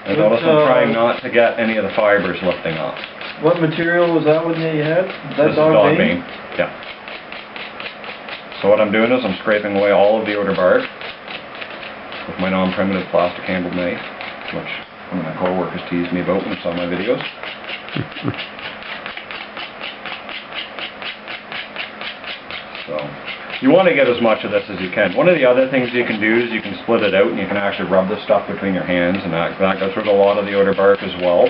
And notice I'm trying not to get any of the fibers lifting off. What material was that one that you had? This is Dogbane. Yeah. So what I'm doing is I'm scraping away all of the outer bark with my non-primitive plastic handled knife, which one of my co-workers teased me about when they saw my videos. So you want to get as much of this as you can. One of the other things you can do is you can split it out and you can actually rub the stuff between your hands, and that gets rid of a lot of the outer bark as well.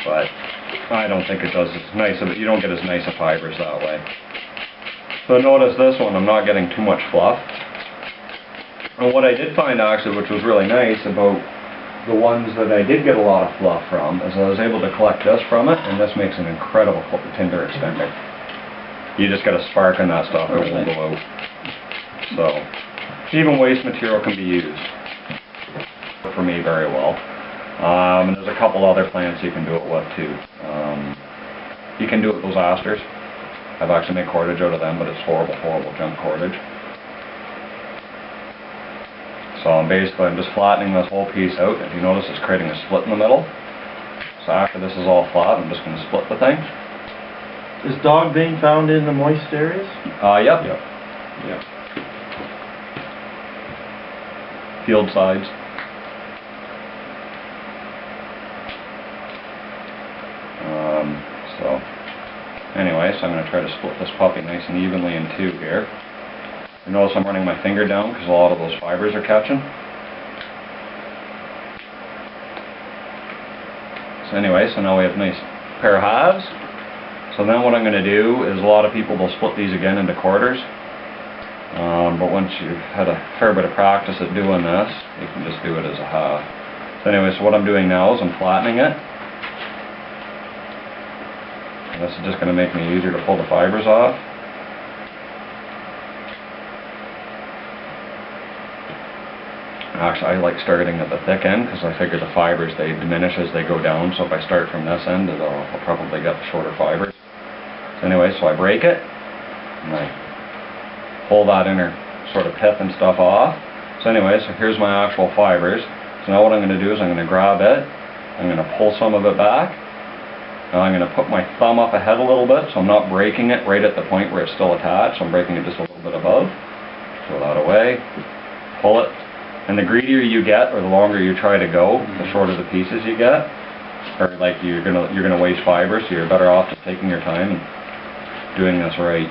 But I don't think it does as nice of it. You don't get as nice of fibers that way. So notice this one, I'm not getting too much fluff. And what I did find actually, which was really nice about the ones that I did get a lot of fluff from, is I was able to collect this from it, and this makes an incredible tinder extender. You just get a spark in that stuff, it won't go out. So, even waste material can be used for me very well. And there's a couple other plants you can do it with too. You can do it with those asters. I've actually made cordage out of them, but it's horrible, horrible junk cordage. So I'm just flattening this whole piece out. If you notice, it's creating a split in the middle. So after this is all flat, I'm just going to split the thing. Is Dogbane found in the moist areas? Yep. Field sides. So anyway, so I'm going to try to split this puppy nice and evenly in two here. You notice I'm running my finger down because a lot of those fibers are catching. So anyway, so now we have a nice pair of halves. So then what I'm going to do is a lot of people will split these again into quarters. But once you've had a fair bit of practice at doing this, you can just do it as a half. So anyway, so what I'm doing now is I'm flattening it. And this is just going to make me easier to pull the fibers off. Actually, I like starting at the thick end because I figure the fibers, they diminish as they go down. So if I start from this end, I'll probably get the shorter fibers. So anyway, so I break it, and I pull that inner sort of pith and stuff off. So anyway, so here's my actual fibers. So now what I'm going to do is I'm going to grab it, I'm going to pull some of it back. Now I'm going to put my thumb up ahead a little bit, so I'm not breaking it right at the point where it's still attached. I'm breaking it just a little bit above. Throw that away, pull it. And the greedier you get, or the longer you try to go, the shorter the pieces you get. Or like you're gonna waste fibers, so you're better off just taking your time and doing this right.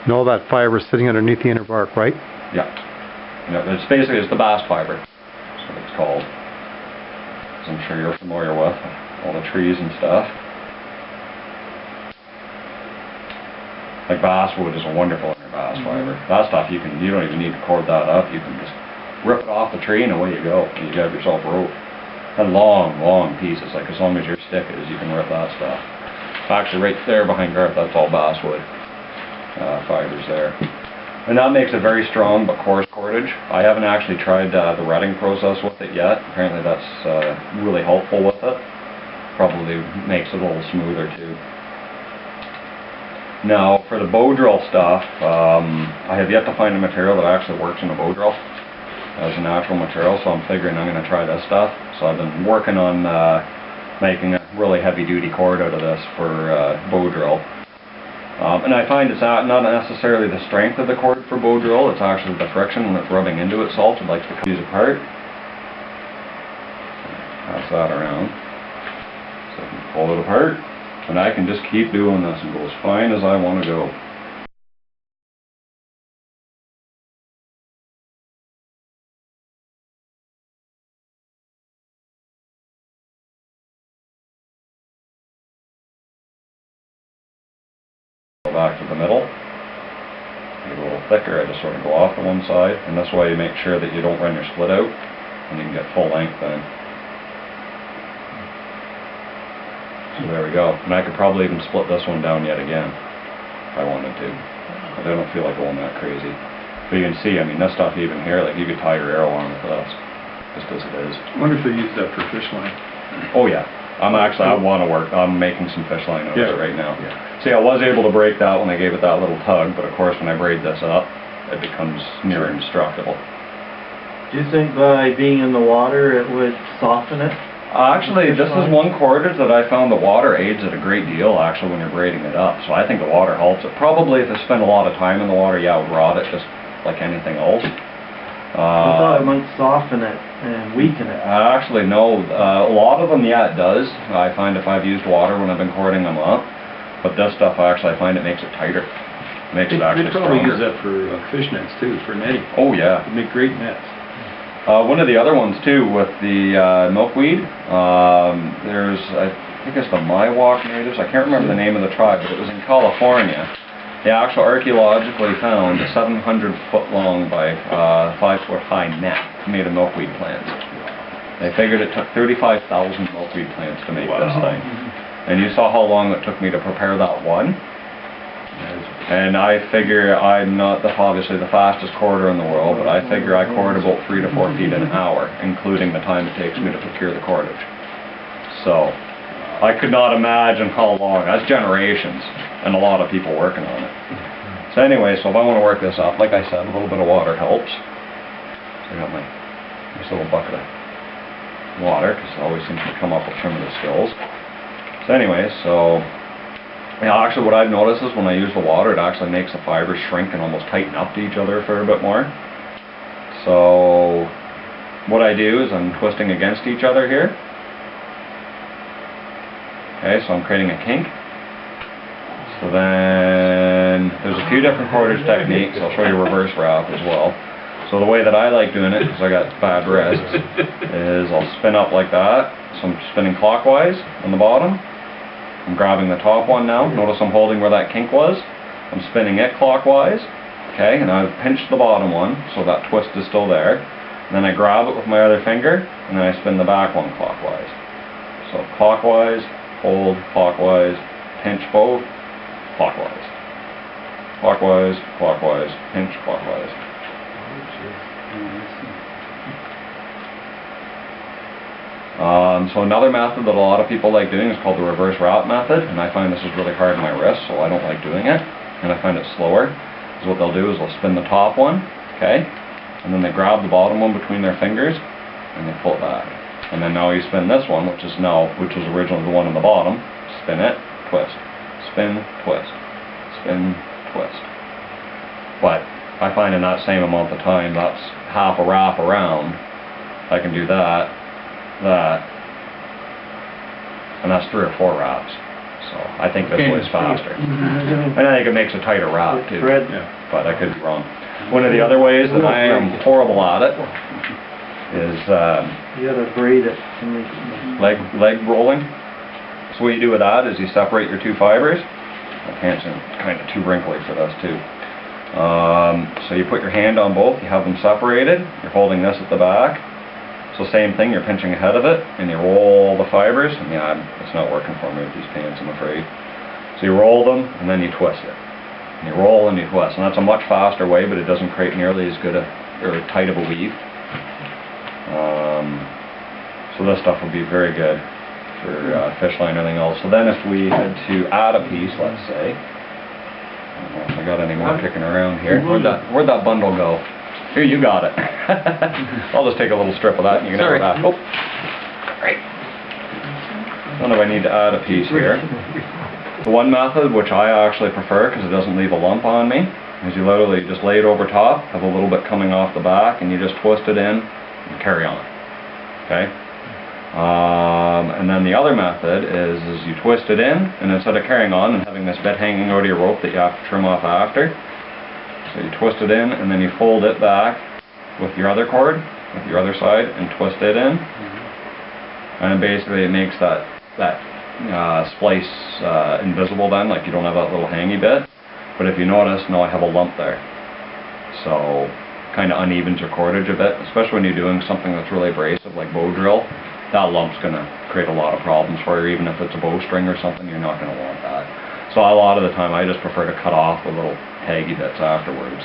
And all that fiber is sitting underneath the inner bark, right? Yeah. It's basically the bast fiber. That's what it's called. As I'm sure you're familiar with all the trees and stuff. Like basswood is a wonderful inner bast fiber. That stuff you don't even need to cord that up. You can just rip it off the tree and away you go. And you have yourself rope. And long, long pieces, like as long as your stick is, you can rip that stuff. Actually, right there behind Garth, that's all basswood fibers there. And that makes a very strong but coarse cordage. I haven't actually tried the retting process with it yet. Apparently that's really helpful with it. Probably makes it a little smoother too. Now, for the bow drill stuff, I have yet to find a material that actually works in a bow drill as a natural material, so I'm figuring I'm going to try this stuff. So I've been working on making a really heavy-duty cord out of this for bow drill. And I find it's not necessarily the strength of the cord for bow drill, it's actually the friction when it's rubbing into itself. It likes to come apart. Pass that around. So I can pull it apart. And I can just keep doing this and go as fine as I want to go. Go back to the middle. Get a little thicker, I just sort of go off to one side. And this way you make sure that you don't run your split out. And you can get full length then. So there we go. And I could probably even split this one down yet again if I wanted to. But I don't feel like going that crazy. But you can see, I mean, this stuff even here, like you could tie your arrow on with this, just as it is. I wonder if they use that for fish line. Oh yeah. I want to work. I'm making some fish line out of it right now. Yeah. See, I was able to break that when I gave it that little tug, but of course when I braid this up, it becomes near indestructible. Do you think by being in the water it would soften it? Actually, this is one cordage that I found the water aids it a great deal, actually, when you're braiding it up. So I think the water helps it. Probably if you spend a lot of time in the water, yeah, it would rot it just like anything else. I thought it might soften it and weaken it. Actually, no. A lot of them, yeah, it does. I find if I've used water when I've been cording them up. But this stuff, actually, I find it makes it tighter. Makes it actually stronger. They probably use stronger. that for fish nets, too, for netting. Oh, yeah. They make great nets. One of the other ones too with the milkweed, there's, I think it's the Miwok natives, I can't remember the name of the tribe, but it was in California. They actually archaeologically found a 700-foot long by 5-foot high net made of milkweed plants. They figured it took 35,000 milkweed plants to make this thing. And you saw how long it took me to prepare that one. And I figure I'm not obviously the fastest corder in the world, but I figure I cord about 3 to 4 feet an hour, including the time it takes me to procure the cordage. So, I could not imagine how long. That's generations, and a lot of people working on it. So anyway, so if I want to work this up, like I said, a little bit of water helps. So I got my nice little bucket of water, because it always seems to come up with primitive skills. So anyway, so... yeah, actually what I've noticed is when I use the water, it actually makes the fibers shrink and almost tighten up to each other a fair bit more. So what I do is I'm twisting against each other here. Okay, so I'm creating a kink. So then there's a few different cordage techniques. I'll show you reverse wrap as well. So the way that I like doing it, because I got bad wrists, is I'll spin up like that. So I'm spinning clockwise on the bottom. I'm grabbing the top one now. Notice I'm holding where that kink was. I'm spinning it clockwise. Okay, and I've pinched the bottom one, so that twist is still there. And then I grab it with my other finger, and then I spin the back one clockwise. So clockwise, hold, clockwise, pinch both, clockwise. Clockwise, clockwise, pinch, clockwise. So another method that a lot of people like doing is called the reverse wrap method, and I find this is really hard on my wrist, so I don't like doing it, and I find it slower. So what they'll do is they'll spin the top one, okay, and then they grab the bottom one between their fingers, and they pull it back. And then now you spin this one, which was originally the one on the bottom, spin it, twist, spin, twist, spin, twist. But I find in that same amount of time, that's half a wrap around. I can do that, and that's 3 or 4 wraps. So I think this way is faster. And I think it makes a tighter wrap too. But I could be wrong. One of the other ways that I am horrible at it is you gotta braid it to make it leg rolling. So what you do with that is you separate your 2 fibers. My pants are kind of too wrinkly for this too. So you put your hand on both, you have them separated, you're holding this at the back. So same thing, you're pinching ahead of it, and you roll the fibers, and yeah, it's not working for me with these pants, I'm afraid. So you roll them, and then you twist it. And you roll and you twist, and that's a much faster way, but it doesn't create nearly as good or tight of a weave. So this stuff would be very good for fish line and everything else. So then if we had to add a piece, let's say, I don't know if I got any more kicking around here. Where'd that bundle go? Here, you got it. I'll just take a little strip of that and you can have it back. Oh, great. I don't know if I need to add a piece here. The one method, which I actually prefer because it doesn't leave a lump on me, is you literally just lay it over top, have a little bit coming off the back, and you just twist it in and carry on. Okay? And then the other method is you twist it in, and instead of carrying on and having this bit hanging out of your rope that you have to trim off after, so you twist it in, and then you fold it back with your other cord, with your other side, and twist it in. And basically it makes that splice invisible then, like you don't have that little hangy bit. But if you notice, now I have a lump there. So kind of unevens your cordage a bit, especially when you're doing something that's really abrasive like bow drill. That lump's going to create a lot of problems for you. Even if it's a bowstring or something, you're not going to want that. So a lot of the time I just prefer to cut off the little haggy bits afterwards.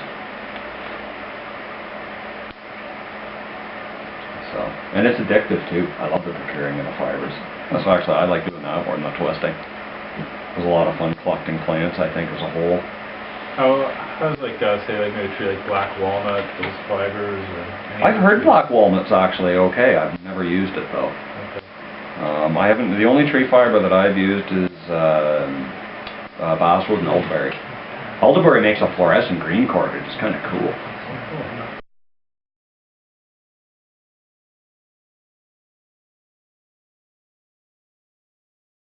So, and it's addictive too. I love the procuring of the fibers. That's actually, I like doing that more than the twisting. It was a lot of fun collecting plants, I think, as a whole. How's like, say like maybe a tree like black walnut, those fibers or... I've heard black walnut's actually okay. I've never used it though. Okay. I haven't. The only tree fiber that I've used is basswood and elderberry. Elderberry makes a fluorescent green cordage. It's kind of cool.